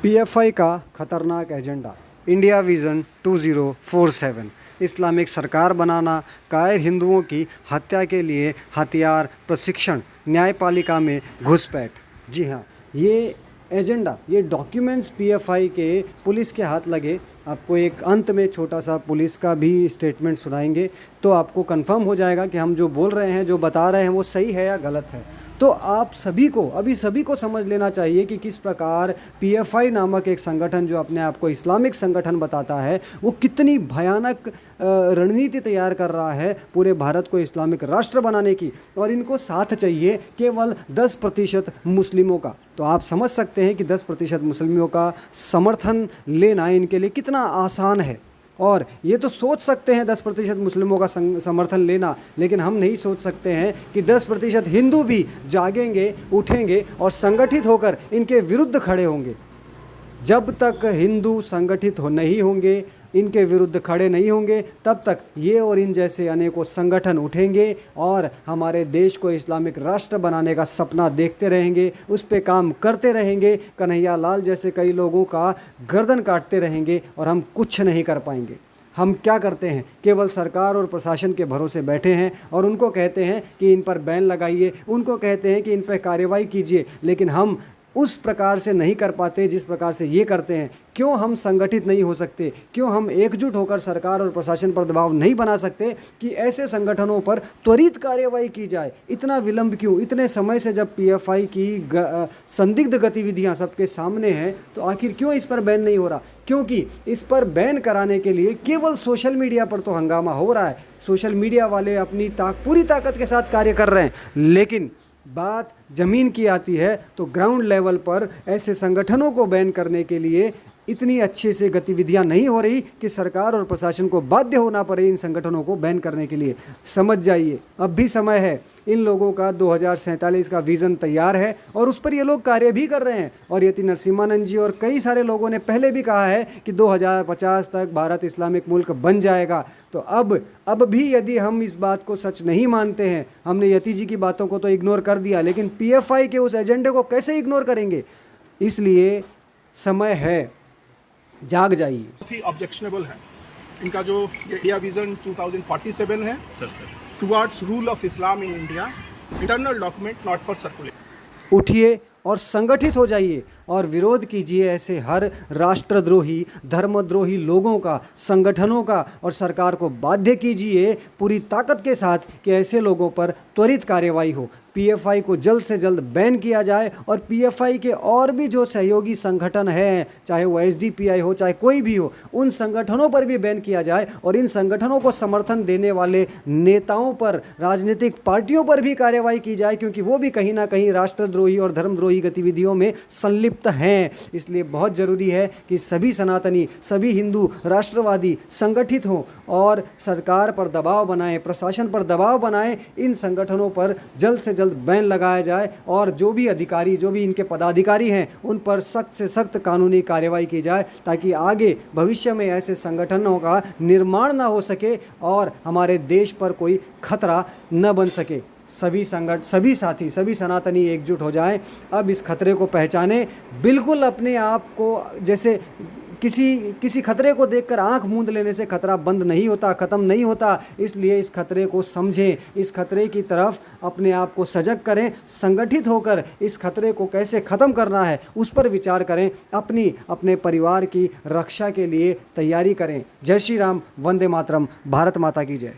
PFI का खतरनाक agenda India vision 2047 Islamic सरकार बनाना, कायर हिंदुओं की हत्या के लिए हथियार प्रशिक्षण, न्यायपालिका में घुसपैठ। जी हाँ, ये एजेंडा, ये डॉक्यूमेंट्स पीएफआई के पुलिस के हाथ लगे। आपको एक अंत में छोटा सा पुलिस का भी स्टेटमेंट सुनाएंगे तो आपको कंफर्म हो जाएगा कि हम जो बोल रहे हैं, जो बता रहे हैं, वो सही है या गलत है। तो आप सभी को समझ लेना चाहिए कि किस प्रकार पीएफआई नामक एक संगठन जो अपने आप को इस्लामिक संगठन बताता है, वो कितनी भयानक रणनीति तैयार कर रहा है पूरे भारत को इस्लामिक राष्ट्र बनाने की। और इनको साथ चाहिए केवल 10% मुस्लिमों का। तो आप समझ सकते हैं कि 10% मुस्लिमों का समर्थन लेना इनके लिए कितना आसान है। और ये तो सोच सकते हैं 10% मुस्लिमों का समर्थन लेना, लेकिन हम नहीं सोच सकते हैं कि 10% हिंदू भी जागेंगे, उठेंगे और संगठित होकर इनके विरुद्ध खड़े होंगे। जब तक हिंदू संगठित नहीं होंगे, इनके विरुद्ध खड़े नहीं होंगे, तब तक ये और इन जैसे अनेकों संगठन उठेंगे और हमारे देश को इस्लामिक राष्ट्र बनाने का सपना देखते रहेंगे, उस पे काम करते रहेंगे, कन्हैया लाल जैसे कई लोगों का गर्दन काटते रहेंगे और हम कुछ नहीं कर पाएंगे। हम क्या करते हैं, केवल सरकार और प्रशासन के भरोसे बैठे हैं और उनको कहते हैं कि इन पर बैन लगाइए, उनको कहते हैं कि इन पर कार्रवाई कीजिए, लेकिन हम उस प्रकार से नहीं कर पाते जिस प्रकार से ये करते हैं। क्यों हम संगठित नहीं हो सकते? क्यों हम एकजुट होकर सरकार और प्रशासन पर दबाव नहीं बना सकते कि ऐसे संगठनों पर त्वरित कार्रवाई की जाए? इतना विलंब क्यों? इतने समय से जब पीएफआई की संदिग्ध गतिविधियां सबके सामने हैं, तो आखिर क्यों इस पर बैन नहीं हो रहा? क्योंकि इस पर बैन कराने के लिए केवल सोशल मीडिया पर तो हंगामा हो रहा है। सोशल मीडिया वाले अपनी पूरी ताकत के साथ कार्य कर रहे हैं, लेकिन बात ज़मीन की आती है तो ग्राउंड लेवल पर ऐसे संगठनों को बैन करने के लिए इतनी अच्छे से गतिविधियां नहीं हो रही कि सरकार और प्रशासन को बाध्य होना पड़े इन संगठनों को बैन करने के लिए। समझ जाइए, अब भी समय है। इन लोगों का 2047 का विज़न तैयार है और उस पर ये लोग कार्य भी कर रहे हैं। और यति नरसिम्हानंद जी और कई सारे लोगों ने पहले भी कहा है कि 2050 तक भारत इस्लामिक मुल्क बन जाएगा। तो अब भी यदि हम इस बात को सच नहीं मानते हैं, हमने यति जी की बातों को तो इग्नोर कर दिया, लेकिन पीएफआई के उस एजेंडे को कैसे इग्नोर करेंगे? इसलिए समय है, जाग जाइए। बहुत ही ऑब्जेक्शनेबल है इनका जो इंडिया विजन 2047 है towards rule of Islam in India, internal document not for circulation. उठिए और संगठित हो जाइए और विरोध कीजिए ऐसे हर राष्ट्रद्रोही, धर्मद्रोही लोगों का, संगठनों का, और सरकार को बाध्य कीजिए पूरी ताकत के साथ कि ऐसे लोगों पर त्वरित कार्रवाई हो, पीएफआई को जल्द से जल्द बैन किया जाए और पीएफआई के और भी जो सहयोगी संगठन हैं, चाहे वो एसडीपीआई हो, चाहे कोई भी हो, उन संगठनों पर भी बैन किया जाए और इन संगठनों को समर्थन देने वाले नेताओं पर, राजनीतिक पार्टियों पर भी कार्रवाई की जाए, क्योंकि वो भी कहीं ना कहीं राष्ट्रद्रोही और धर्मद्रोही गतिविधियों में संलिप्त हैं। इसलिए बहुत ज़रूरी है कि सभी सनातनी, सभी हिंदू राष्ट्रवादी संगठित हों और सरकार पर दबाव बनाएं, प्रशासन पर दबाव बनाएं, इन संगठनों पर जल्द से जल्द बैन लगाया जाए और जो भी अधिकारी, जो भी इनके पदाधिकारी हैं, उन पर सख्त से सख्त कानूनी कार्रवाई की जाए, ताकि आगे भविष्य में ऐसे संगठनों का निर्माण ना हो सके और हमारे देश पर कोई खतरा न बन सके। सभी साथी, सभी सनातनी एकजुट हो जाएं। अब इस खतरे को पहचानें। बिल्कुल अपने आप को, जैसे किसी खतरे को देखकर आंख मूंद लेने से खतरा बंद नहीं होता, ख़त्म नहीं होता। इसलिए इस खतरे को समझें, इस खतरे की तरफ अपने आप को सजग करें, संगठित होकर इस खतरे को कैसे ख़त्म करना है उस पर विचार करें, अपने परिवार की रक्षा के लिए तैयारी करें। जय श्री राम, वंदे मातरम, भारत माता की जय।